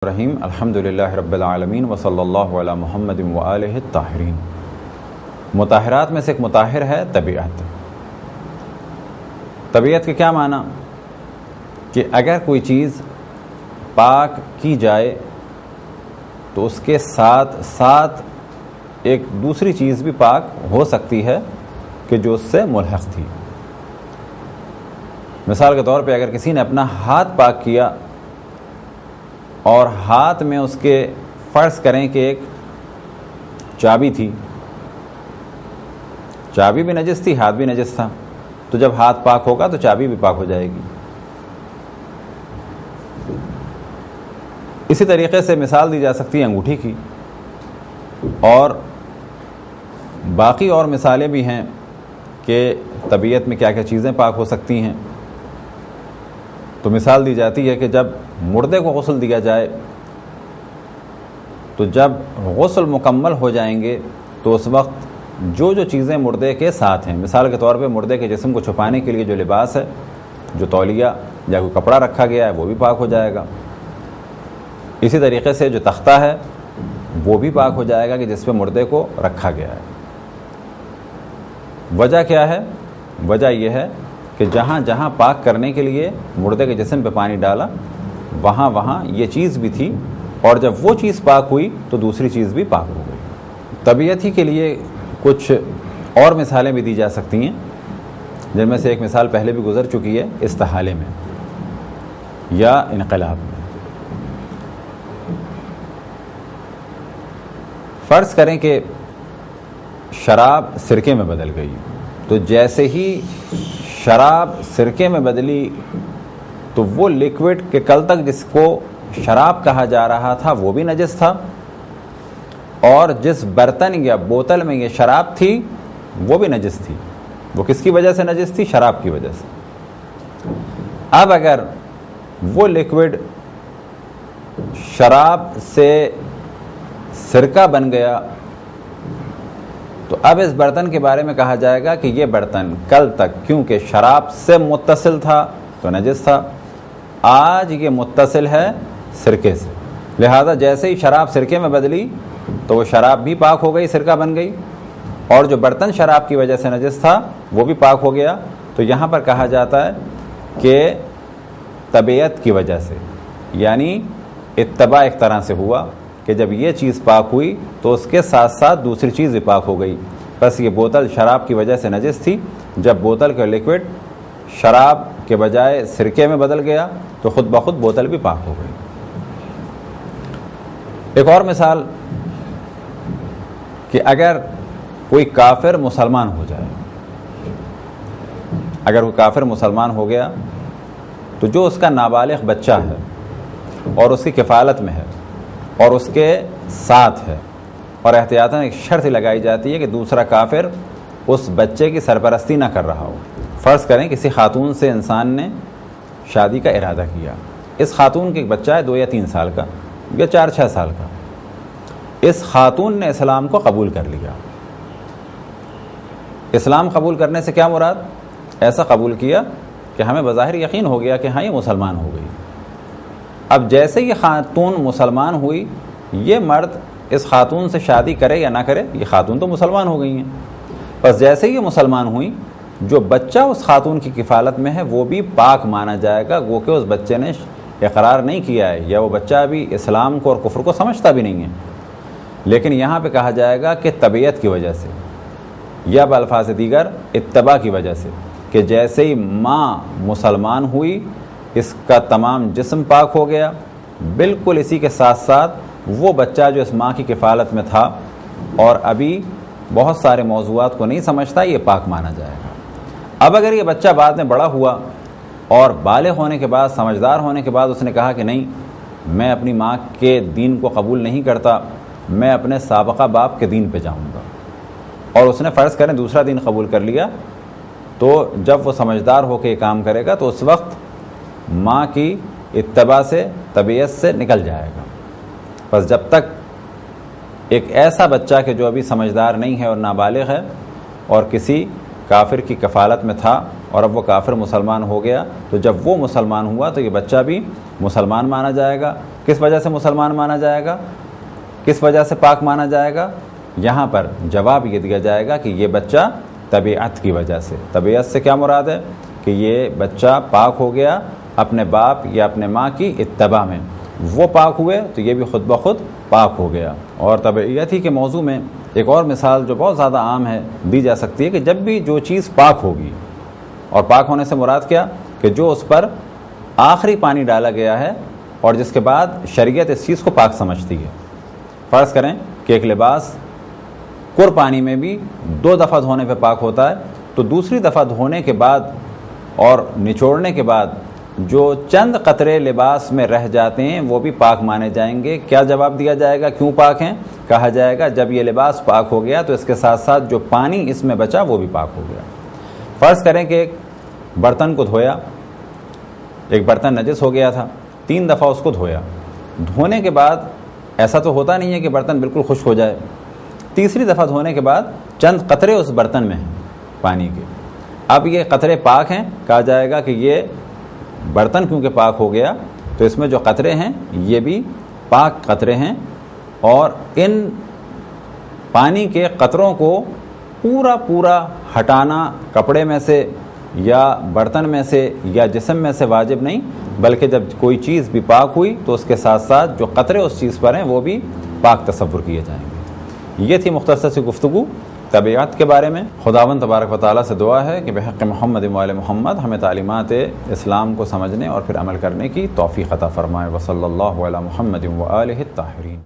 رحیم الحمدللہ رب العالمین وصلی اللہ علی محمد وآلہ الطاہرین۔ مطہرات میں سے ایک مطہر ہے طبیعت۔ طبیعت کے کیا معنی؟ کہ اگر کوئی چیز پاک کی جائے تو اس کے ساتھ ساتھ ایک دوسری چیز بھی پاک ہو سکتی ہے کہ جو اس سے ملحق تھی۔ مثال کے طور پہ اگر کسی نے اپنا ہاتھ پاک کیا اور ہاتھ میں اس کے فرض کریں کہ ایک چابی تھی، چابی بھی نجس تھی، ہاتھ بھی نجس تھا، تو جب ہاتھ پاک ہوگا تو چابی بھی پاک ہو جائے گی۔ اسی طریقے سے مثال دی جا سکتی ہے انگوٹھی کی، اور باقی اور مثالیں بھی ہیں کہ طبیعت میں کیا کیا چیزیں پاک ہو سکتی ہیں۔ تو مثال دی جاتی ہے کہ جب مردے کو غسل دیا جائے تو جب غسل مکمل ہو جائیں گے تو اس وقت جو چیزیں مردے کے ساتھ ہیں، مثال کے طور پہ مردے کے جسم کو چھپانے کے لیے جو لباس ہے، جو تولیہ یا کوئی کپڑا رکھا گیا ہے، وہ بھی پاک ہو جائے گا۔ اسی طریقے سے جو تختہ ہے وہ بھی پاک ہو جائے گا کہ جس پہ مردے کو رکھا گیا ہے۔ وجہ کیا ہے؟ وجہ یہ ہے کہ جہاں جہاں پاک کرنے کے لیے مردے کے جسم پہ پانی ڈالا وہاں یہ چیز بھی تھی، اور جب وہ چیز پاک ہوئی تو دوسری چیز بھی پاک ہو گئی۔ طبیعت ہی کے لیے کچھ اور مثالیں بھی دی جا سکتی ہیں، جن میں سے ایک مثال پہلے بھی گزر چکی ہے، استحالے میں یا انقلاب میں۔ فرض کریں کہ شراب سرکے میں بدل گئی، تو جیسے ہی شراب سرکے میں بدلی تو وہ لیکوڈ کہ کل تک جس کو شراب کہا جا رہا تھا وہ بھی نجس تھا، اور جس برتن یا بوتل میں یہ شراب تھی وہ بھی نجس تھی۔ وہ کس کی وجہ سے نجس تھی؟ شراب کی وجہ سے۔ اب اگر وہ لیکوڈ شراب سے سرکہ بن گیا تو اب اس برتن کے بارے میں کہا جائے گا کہ یہ برتن کل تک کیونکہ شراب سے متصل تھا تو نجس تھا، آج یہ متصل ہے سرکے سے، لہذا جیسے ہی شراب سرکے میں بدلی تو وہ شراب بھی پاک ہو گئی، سرکہ بن گئی، اور جو برتن شراب کی وجہ سے نجس تھا وہ بھی پاک ہو گیا۔ تو یہاں پر کہا جاتا ہے کہ طبیعت کی وجہ سے، یعنی اتباع ایک طرح سے ہوا کہ جب یہ چیز پاک ہوئی تو اس کے ساتھ ساتھ دوسری چیز بھی پاک ہو گئی۔ بس یہ بوتل شراب کی وجہ سے نجس تھی، جب بوتل کا لیکوڈ شراب کے بجائے سرکے میں بدل گیا تو خود بخود بوتل بھی پاک ہو گئی۔ ایک اور مثال کہ اگر کوئی کافر مسلمان ہو جائے، اگر کوئی کافر مسلمان ہو گیا تو جو اس کا نابالغ بچہ ہے اور اس کی کفالت میں ہے اور اس کے ساتھ ہے، اور احتیاطاً ایک شرط لگائی جاتی ہے کہ دوسرا کافر اس بچے کی سرپرستی نہ کر رہا ہو۔ فرض کریں کسی خاتون سے انسان نے شادی کا ارادہ کیا، اس خاتون کے ایک بچہ ہے 2 یا 3 سال کا یا 4-6 سال کا، اس خاتون نے اسلام کو قبول کر لیا۔ اسلام قبول کرنے سے کیا مراد؟ ایسا قبول کیا کہ ہمیں بظاہر یقین ہو گیا کہ ہاں یہ مسلمان ہو گئی۔ اب جیسے یہ خاتون مسلمان ہوئی، یہ مرد اس خاتون سے شادی کرے یا نہ کرے، یہ خاتون تو مسلمان ہو گئی ہیں، بس جیسے ہی یہ مسلمان ہوئی جو بچہ اس خاتون کی کفالت میں ہے وہ بھی پاک مانا جائے گا، گو کہ اس بچے نے اقرار نہیں کیا ہے یا وہ بچہ ابھی اسلام کو اور کفر کو سمجھتا بھی نہیں ہے، لیکن یہاں پہ کہا جائے گا کہ طبیعت کی وجہ سے یا بالفاظ دیگر اتباع کی وجہ سے، کہ جیسے ہی ماں مسلمان ہوئی اس کا تمام جسم پاک ہو گیا، بالکل اسی کے ساتھ ساتھ وہ بچہ جو اس ماں کی کفالت میں تھا اور ابھی بہت سارے موضوعات کو نہیں سمجھتا، یہ پاک مانا جائے گا۔ اب اگر یہ بچہ بعد میں بڑا ہوا اور بالغ ہونے کے بعد، سمجھدار ہونے کے بعد اس نے کہا کہ نہیں، میں اپنی ماں کے دین کو قبول نہیں کرتا، میں اپنے سابقہ باپ کے دین پہ جاؤں گا، اور اس نے فرض کریں دوسرا دین قبول کر لیا، تو جب وہ سمجھدار ہو کے یہ کام کرے گا تو اس وقت ماں کی اتباع سے، طبیعت سے نکل جائے گا۔ بس جب تک ایک ایسا بچہ کہ جو ابھی سمجھدار نہیں ہے اور نابالغ ہے اور کسی کافر کی کفالت میں تھا اور اب وہ کافر مسلمان ہو گیا، تو جب وہ مسلمان ہوا تو یہ بچہ بھی مسلمان مانا جائے گا، کس وجہ سے مسلمان مانا جائے گا، کس وجہ سے پاک مانا جائے گا؟ یہاں پر جواب یہ دیا جائے گا کہ یہ بچہ طبیعت کی وجہ سے۔ طبیعت سے کیا مراد ہے؟ کہ یہ بچہ پاک ہو گیا اپنے باپ یا اپنے ماں کی اتباع میں، وہ پاک ہوئے تو یہ بھی خود بخود پاک ہو گیا۔ اور طبیعت ہی کے موضوع میں ایک اور مثال جو بہت زیادہ عام ہے دی جا سکتی ہے کہ جب بھی جو چیز پاک ہوگی، اور پاک ہونے سے مراد کیا؟ کہ جو اس پر آخری پانی ڈالا گیا ہے اور جس کے بعد شریعت اس چیز کو پاک سمجھتی ہے۔ فرض کریں کہ ایک لباس کر پانی میں بھی 2 دفعہ دھونے پہ پاک ہوتا ہے، تو دوسری دفعہ دھونے کے بعد اور نچوڑنے کے بعد جو چند قطرے لباس میں رہ جاتے ہیں وہ بھی پاک مانے جائیں گے۔ کیا جواب دیا جائے گا کیوں پاک ہیں؟ کہا جائے گا جب یہ لباس پاک ہو گیا تو اس کے ساتھ ساتھ جو پانی اس میں بچا وہ بھی پاک ہو گیا۔ فرض کریں کہ ایک برتن کو دھویا، ایک برتن نجس ہو گیا تھا، 3 دفعہ اس کو دھویا، دھونے کے بعد ایسا تو ہوتا نہیں ہے کہ برتن بالکل خشک ہو جائے، تیسری دفعہ دھونے کے بعد چند قطرے اس برتن میں ہیں پانی کے، اب یہ قطرے پاک ہیں، کہا جائے گا کہ یہ برتن کیونکہ پاک ہو گیا تو اس میں جو قطرے ہیں یہ بھی پاک قطرے ہیں، اور ان پانی کے قطروں کو پورا ہٹانا کپڑے میں سے یا برتن میں سے یا جسم میں سے واجب نہیں، بلکہ جب کوئی چیز بھی پاک ہوئی تو اس کے ساتھ ساتھ جو قطرے اس چیز پر ہیں وہ بھی پاک تصور کیے جائیں گے۔ یہ تھی مختصر سی گفتگو طبیعت کے بارے میں۔ خداوند تبارک و تعالیٰ سے دعا ہے کہ بحق محمد و آل محمد ہمیں تعلیمات اسلام کو سمجھنے اور پھر عمل کرنے کی توفیق عطا فرمائے۔ وصلی اللہ علی محمد و آلہ الطاہرین۔